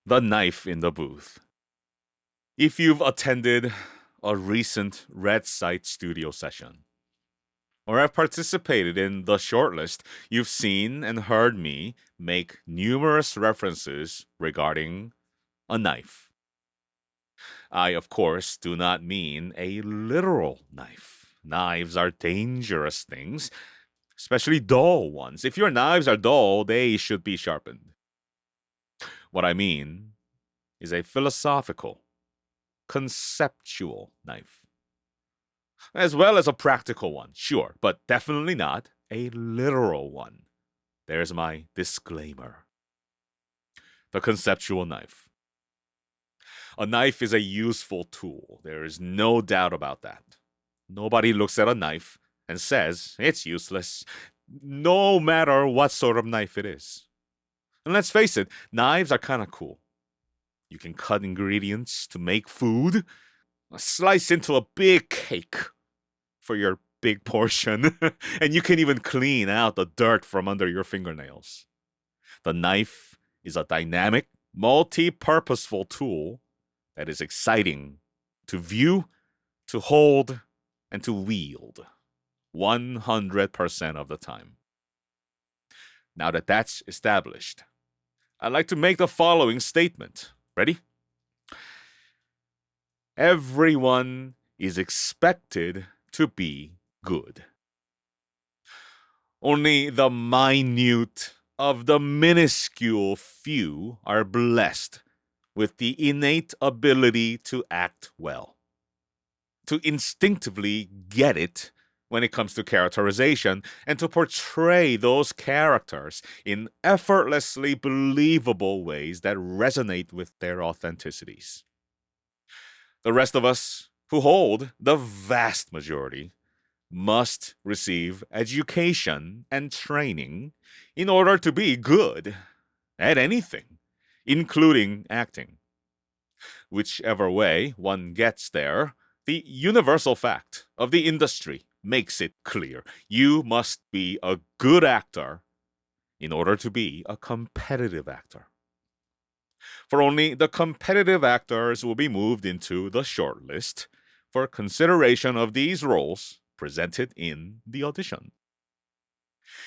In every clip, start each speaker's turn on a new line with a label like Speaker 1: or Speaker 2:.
Speaker 1: The knife in the booth. If you've attended a recent Red Site studio session, or have participated in the shortlist, you've seen and heard me make numerous references regarding a knife. I, of course, do not mean a literal knife. Knives are dangerous things, especially dull ones. If your knives are dull, they should be sharpened. What I mean is a philosophical, conceptual knife, as well as a practical one, sure, but definitely not a literal one. There's my disclaimer. The conceptual knife. A knife is a useful tool. There is no doubt about that. Nobody looks at a knife and says it's useless, no matter what sort of knife it is. And let's face it, knives are kind of cool. You can cut ingredients to make food, slice into a big cake for your big portion, and you can even clean out the dirt from under your fingernails. The knife is a dynamic, multi-purposeful tool that is exciting to view, to hold, and to wield 100% of the time. Now that that's established, I'd like to make the following statement. Ready? Everyone is expected to be good. Only the minute of the minuscule few are blessed with the innate ability to act well, to instinctively get it when it comes to characterization, and to portray those characters in effortlessly believable ways that resonate with their authenticities. The rest of us who hold the vast majority must receive education and training in order to be good at anything, including acting. Whichever way one gets there, the universal fact of the industry makes it clear. You must be a good actor in order to be a competitive actor. For only the competitive actors will be moved into the shortlist for consideration of these roles presented in the audition.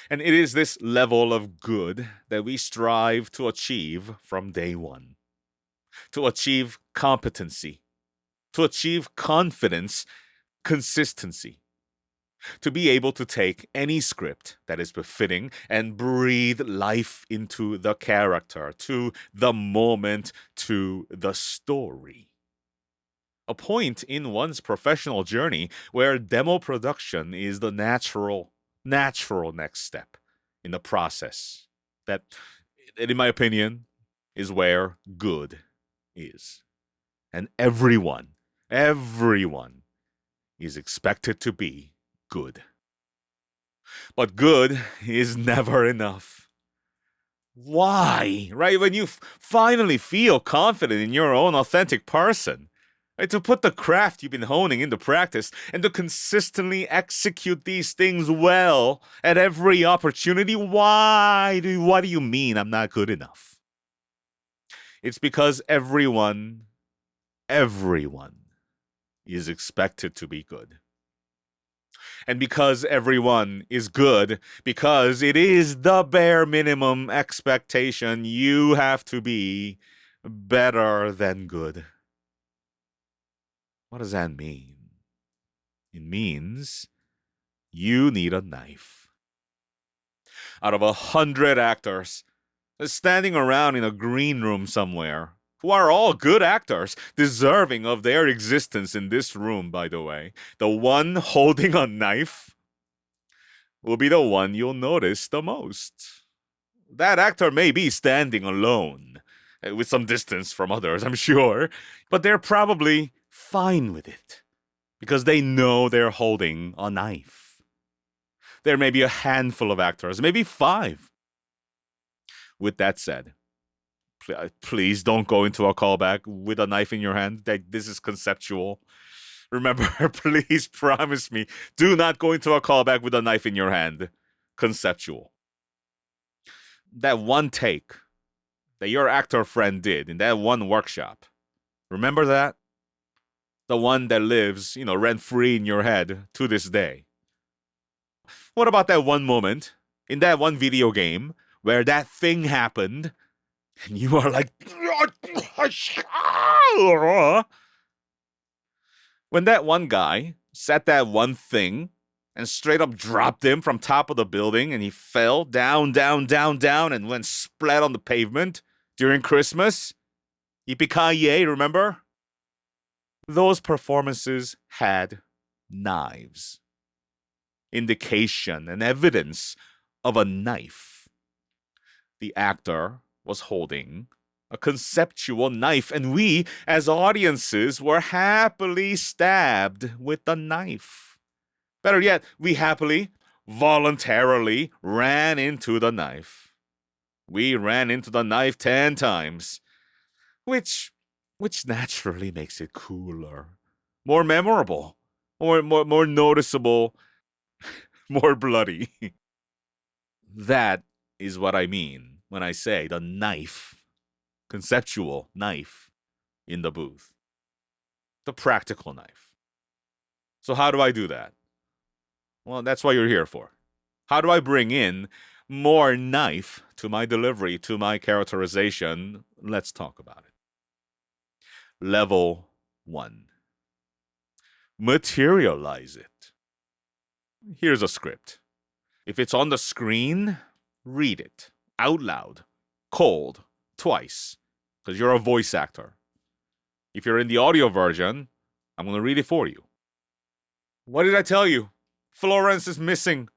Speaker 1: And it is this level of good that we strive to achieve from day one. To achieve competency, to achieve confidence, consistency, to be able to take any script that is befitting and breathe life into the character, to the moment, to the story. A point in one's professional journey where demo production is the natural next step in the process. That, in my opinion, is where good is. And everyone is expected to be good. But good is never enough. Why? Right? When you finally feel confident in your own authentic person, right? To put the craft you've been honing into practice and to consistently execute these things well at every opportunity, what do you mean I'm not good enough? It's because everyone is expected to be good. And because everyone is good, because it is the bare minimum expectation, you have to be better than good. What does that mean? It means you need a knife. Out of 100 actors standing around in a green room somewhere, who are all good actors, deserving of their existence in this room, by the way, the one holding a knife will be the one you'll notice the most. That actor may be standing alone, with some distance from others, I'm sure, but they're probably fine with it because they know they're holding a knife. There may be a handful of actors, maybe 5. With that said, please don't go into a callback with a knife in your hand. This is conceptual. Remember, please promise me, do not go into a callback with a knife in your hand. Conceptual. That one take, that your actor friend did in that one workshop. Remember that? The one that lives, rent free in your head to this day. What about that one moment in that one video game where that thing happened and you are like, when that one guy said that one thing and straight up dropped him from top of the building and he fell down, down, down, down and went splat on the pavement during Christmas? Yippee-ki-yay, remember? Those performances had knives. Indication and evidence of a knife. The actor was holding a conceptual knife, and we, as audiences, were happily stabbed with the knife. Better yet, we happily, voluntarily ran into the knife. We ran into the knife 10 times, which naturally makes it cooler, more memorable, more noticeable, more bloody. That is what I mean when I say the knife, conceptual knife in the booth. The practical knife. So how do I do that? Well, that's what you're here for. How do I bring in more knife to my delivery, to my characterization? Let's talk about it. Level 1. Materialize it. Here's a script. If it's on the screen, read it out loud, cold, twice, because you're a voice actor. If you're in the audio version, I'm going to read it for you. What did I tell you? Florence is missing.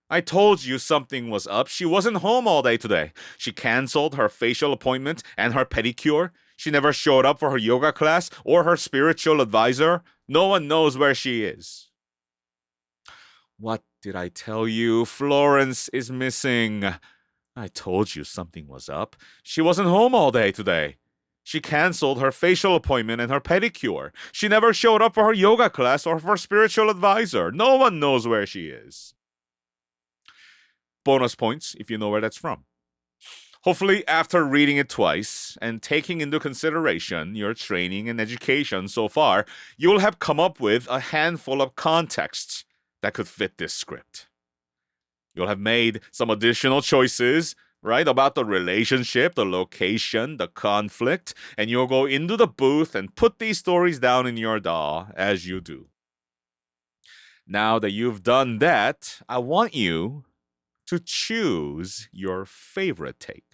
Speaker 1: I told you something was up. She wasn't home all day today. She canceled her facial appointment and her pedicure. She never showed up for her yoga class or her spiritual advisor. No one knows where she is. What did I tell you? Florence is missing. I told you something was up. She wasn't home all day today. She canceled her facial appointment and her pedicure. She never showed up for her yoga class or for her spiritual advisor. No one knows where she is. Bonus points if you know where that's from. Hopefully, after reading it twice and taking into consideration your training and education so far, you'll have come up with a handful of contexts that could fit this script. You'll have made some additional choices, right, about the relationship, the location, the conflict, and you'll go into the booth and put these stories down in your DAW as you do. Now that you've done that, I want you to choose your favorite take.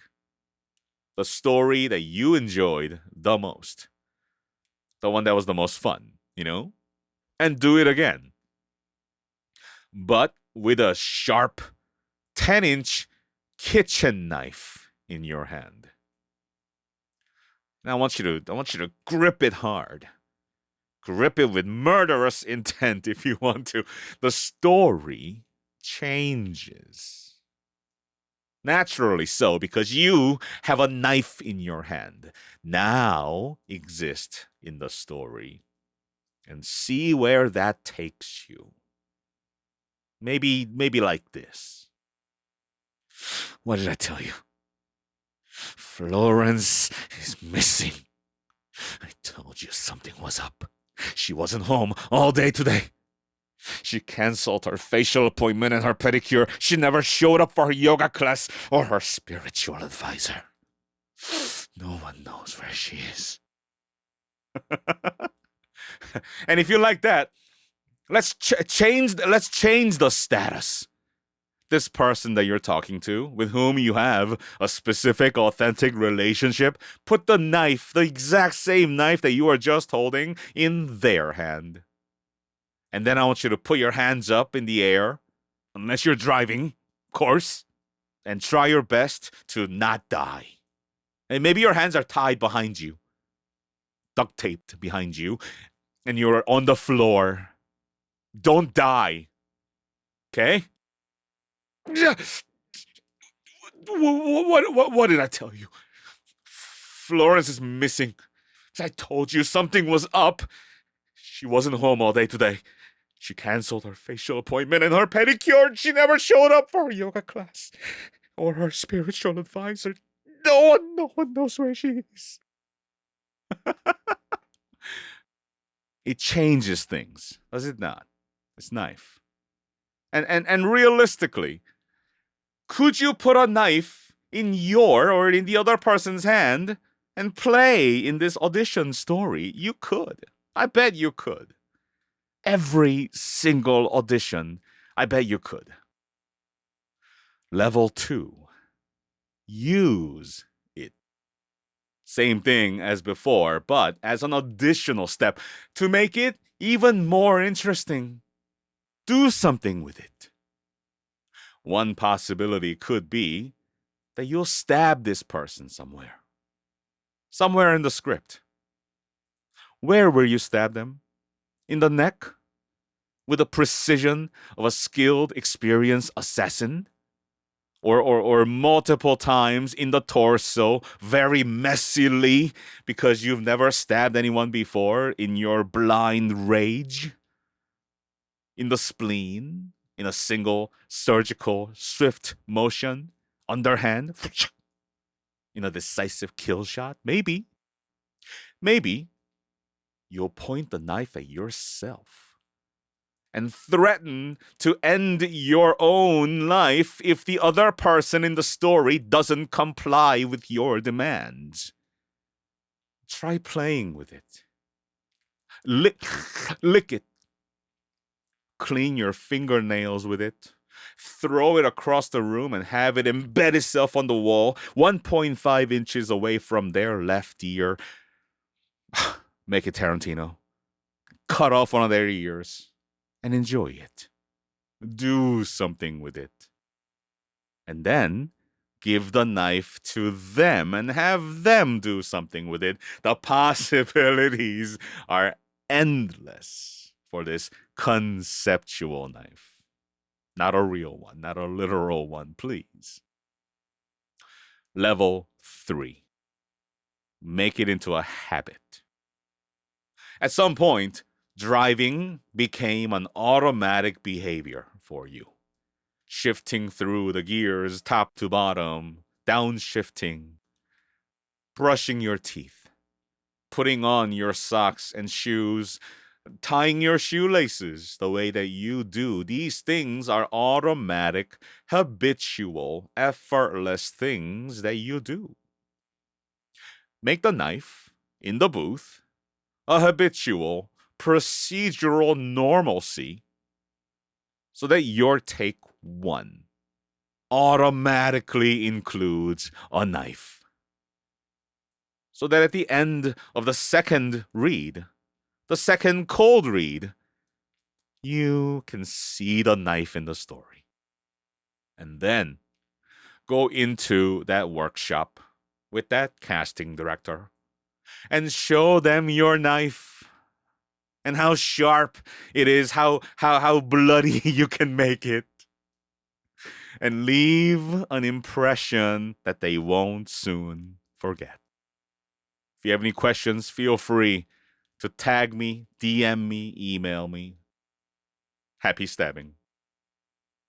Speaker 1: The story that you enjoyed the most. The one that was the most fun, And do it again. But with a sharp 10-inch kitchen knife in your hand. Now I want you to grip it hard. Grip it with murderous intent if you want to. The story changes. Naturally so, because you have a knife in your hand. Now exist in the story and see where that takes you. Maybe like this. What did I tell you? Florence is missing. I told you something was up. She wasn't home all day today. She canceled her facial appointment and her pedicure. She never showed up for her yoga class or her spiritual advisor. No one knows where she is. And if you like that, let's change the status. This person that you're talking to, with whom you have a specific, authentic relationship, put the knife, the exact same knife that you are just holding, in their hand. And then I want you to put your hands up in the air, unless you're driving, of course, and try your best to not die. And maybe your hands are tied behind you, duct taped behind you, and you're on the floor. Don't die. Okay? What did I tell you? Florence is missing. I told you something was up. She wasn't home all day today. She canceled her facial appointment and her pedicure. She never showed up for her yoga class or her spiritual advisor. No one knows where she is. It changes things, does it not? This knife. And realistically, could you put a knife in your or in the other person's hand and play in this audition story? You could. I bet you could. Every single audition, I bet you could. Level 2. Use it. Same thing as before, but as an additional step to make it even more interesting. Do something with it. One possibility could be that you'll stab this person somewhere. Somewhere in the script. Where will you stab them? In the neck? With the precision of a skilled, experienced assassin? Or multiple times in the torso, very messily, because you've never stabbed anyone before in your blind rage? In the spleen? In a single surgical, swift motion? Underhand? In a decisive kill shot? Maybe. Maybe you'll point the knife at yourself and threaten to end your own life if the other person in the story doesn't comply with your demands. Try playing with it. Lick it. Clean your fingernails with it. Throw it across the room and have it embed itself on the wall 1.5 inches away from their left ear. Make it Tarantino. Cut off one of their ears and enjoy it. Do something with it. And then give the knife to them and have them do something with it. The possibilities are endless for this conceptual knife. Not a real one, not a literal one, please. Level 3. Make it into a habit. At some point, driving became an automatic behavior for you. Shifting through the gears top to bottom, downshifting, brushing your teeth, putting on your socks and shoes, tying your shoelaces the way that you do. These things are automatic, habitual, effortless things that you do. Make the knife in the booth a habitual, procedural normalcy so that your take 1 automatically includes a knife. So that at the end of the second read, the second cold read, you can see the knife in the story. And then go into that workshop with that casting director and show them your knife and how sharp it is, how bloody you can make it. And leave an impression that they won't soon forget. If you have any questions, feel free to tag me, DM me, email me. Happy stabbing.